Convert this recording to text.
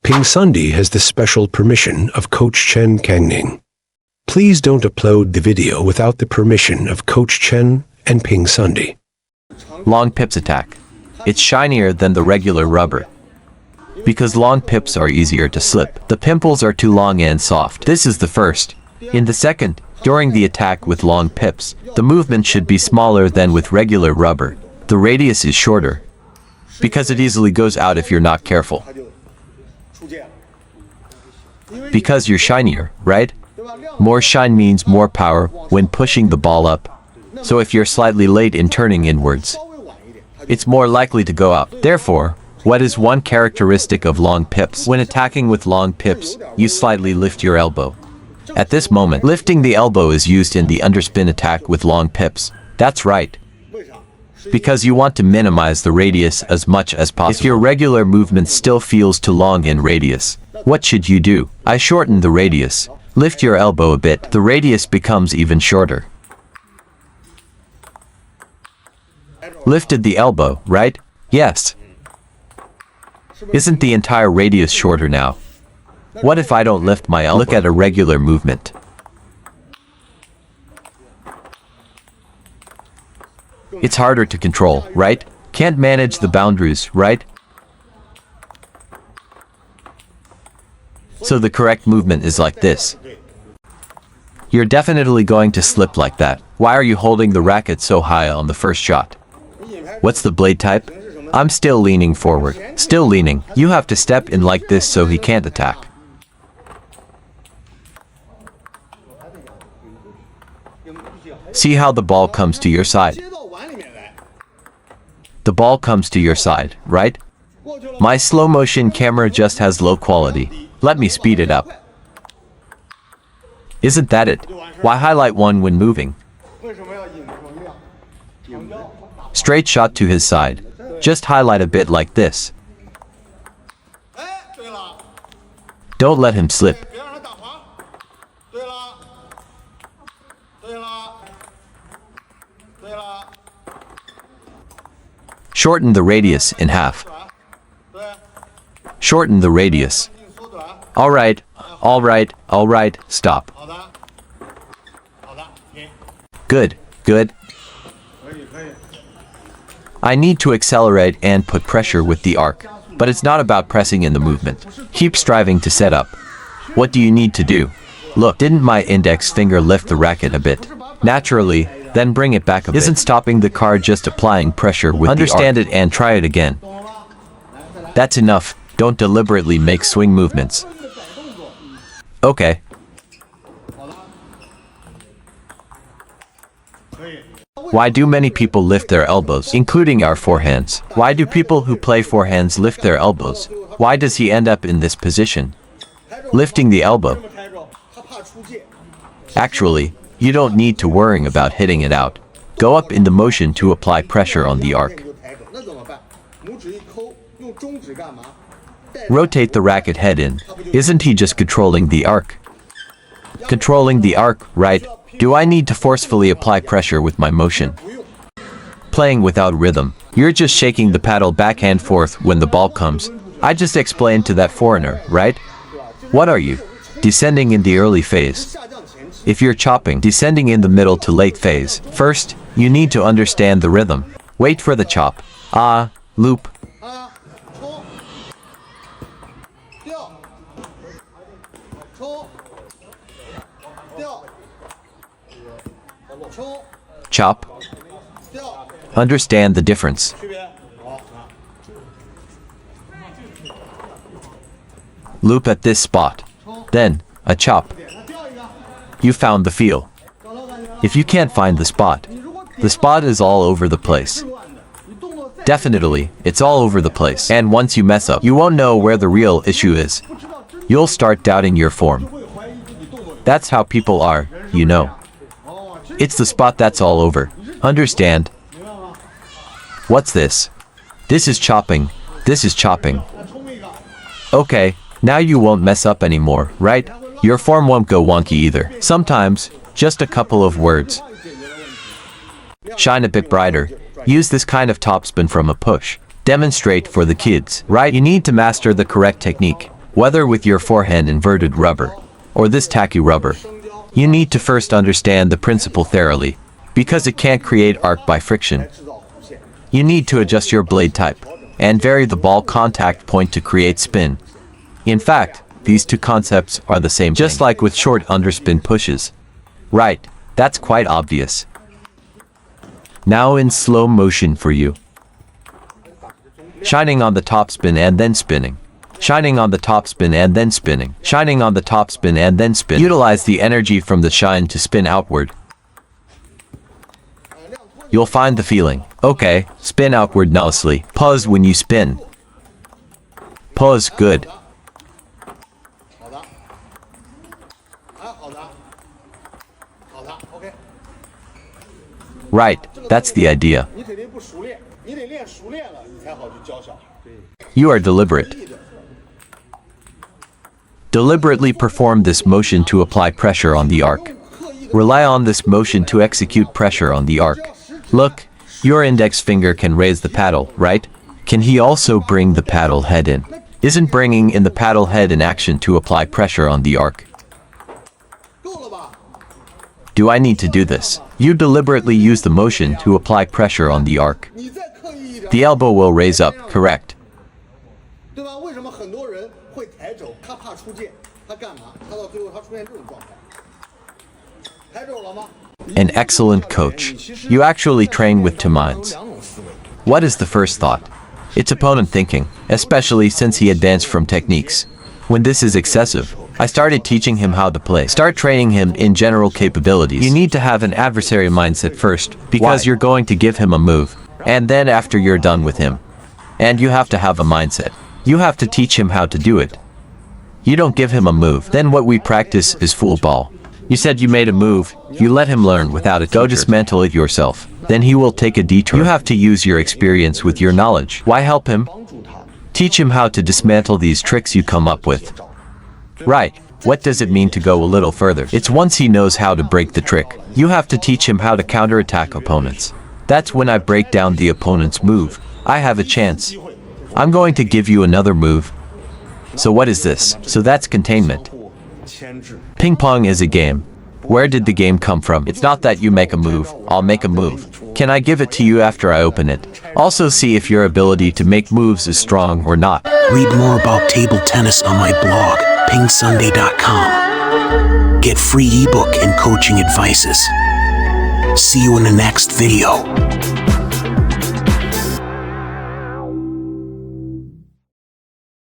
PingSunday has the special permission of Coach Chen Kangning. Please don't upload the video without the permission of Coach Chen and PingSunday. Long pips attack. It's shinier than the regular rubber. Because long pips are easier to slip. The pimples are too long and soft. This is the first. In the second, during the attack with long pips, the movement should be smaller than with regular rubber. The radius is shorter. Because it easily goes out if you're not careful. Because you're shinier, right? More shine means more power when pushing the ball up. So if you're slightly late in turning inwards, it's more likely to go out. Therefore, what is one characteristic of long pips? When attacking with long pips, you slightly lift your elbow. At this moment, lifting the elbow is used in the underspin attack with long pips. That's right. Because you want to minimize the radius as much as possible. If your regular movement still feels too long in radius, what should you do? I shorten the radius. Lift your elbow a bit. The radius becomes even shorter. Lifted the elbow, right? Yes. Isn't the entire radius shorter now? What if I don't lift my elbow? Look at a regular movement. It's harder to control, right? Can't manage the boundaries, right? So the correct movement is like this. You're definitely going to slip like that. Why are you holding the racket so high on the first shot? What's the blade type? I'm still leaning forward. Still leaning. You have to step in like this so he can't attack. See how the ball comes to your side? The ball comes to your side, right? My slow motion camera just has low quality. Let me speed it up. Isn't that it? Why highlight one when moving? Straight shot to his side. Just highlight a bit like this. Don't let him slip. Shorten the radius in half. Shorten the radius. Alright, alright, alright, stop. Good, good. I need to accelerate and put pressure with the arc, but it's not about pressing in the movement. Keep striving to set up. What do you need to do? Look, didn't my index finger lift the racket a bit? Naturally, then bring it back a bit. Isn't stopping the card just applying pressure with the arc? Understand it and try it again. That's enough. Don't deliberately make swing movements. Okay. Why do many people lift their elbows, including our forehands? Why do people who play forehands lift their elbows? Why does he end up in this position? Lifting the elbow. Actually, you don't need to worry about hitting it out. Go up in the motion to apply pressure on the arc. Rotate the racket head in. Isn't he just controlling the arc? Controlling the arc, right? Do I need to forcefully apply pressure with my motion? Playing without rhythm. You're just shaking the paddle back and forth when the ball comes. I just explained to that foreigner, right? What are you? Descending in the early phase. If you're chopping, descending in the middle to late phase. First, you need to understand the rhythm. Wait for the chop. Loop. Chop. Understand the difference. Loop at this spot. Then, a chop. You found the feel. If you can't find the spot is all over the place. Definitely, it's all over the place. And once you mess up, you won't know where the real issue is. You'll start doubting your form. That's how people are, you know. It's the spot that's all over. Understand? What's this? This is chopping. This is chopping. Okay, now you won't mess up anymore, right? Your form won't go wonky either. Sometimes, just a couple of words. Shine a bit brighter. Use this kind of topspin from a push. Demonstrate for the kids, right? You need to master the correct technique. Whether with your forehand inverted rubber or this tacky rubber, you need to first understand the principle thoroughly, because it can't create arc by friction. You need to adjust your blade type and vary the ball contact point to create spin. In fact, these two concepts are the same, just like with short underspin pushes. Right, that's quite obvious. Now in slow motion for you. Shining on the top spin and then spinning. Shining on the top spin and then spinning. Shining on the top spin and then spin. Utilize the energy from the shine to spin outward. You'll find the feeling. Okay, spin outward nicely. Pause when you spin. Pause, good. Right, that's the idea. You are deliberate. Deliberately perform this motion to apply pressure on the arc. Rely on this motion to execute pressure on the arc. Look, your index finger can raise the paddle, right? Can he also bring the paddle head in? Isn't bringing in the paddle head in action to apply pressure on the arc? Do I need to do this? You deliberately use the motion to apply pressure on the arc. The elbow will raise up, correct? An excellent coach. You actually train with two minds. What is the first thought? It's opponent thinking, especially since he advanced from techniques. When this is excessive, I started teaching him how to play. Start training him in general capabilities. You need to have an adversary mindset first, because you're going to give him a move, and then after you're done with him. And you have to have a mindset. You have to teach him how to do it. You don't give him a move, then what we practice is full ball. You said you made a move, you let him learn without a teacher. Go dismantle it yourself. Then he will take a detour. You have to use your experience with your knowledge. Why help him? Teach him how to dismantle these tricks you come up with. Right. What does it mean to go a little further? It's once he knows how to break the trick. You have to teach him how to counterattack opponents. That's when I break down the opponent's move. I have a chance. I'm going to give you another move. So what is this? So that's containment. Ping pong is a game. Where did the game come from? It's not that you make a move, I'll make a move. Can I give it to you after I open it? Also see if your ability to make moves is strong or not. Read more about table tennis on my blog, PingSunday.com. Get free ebook and coaching advices. See you in the next video.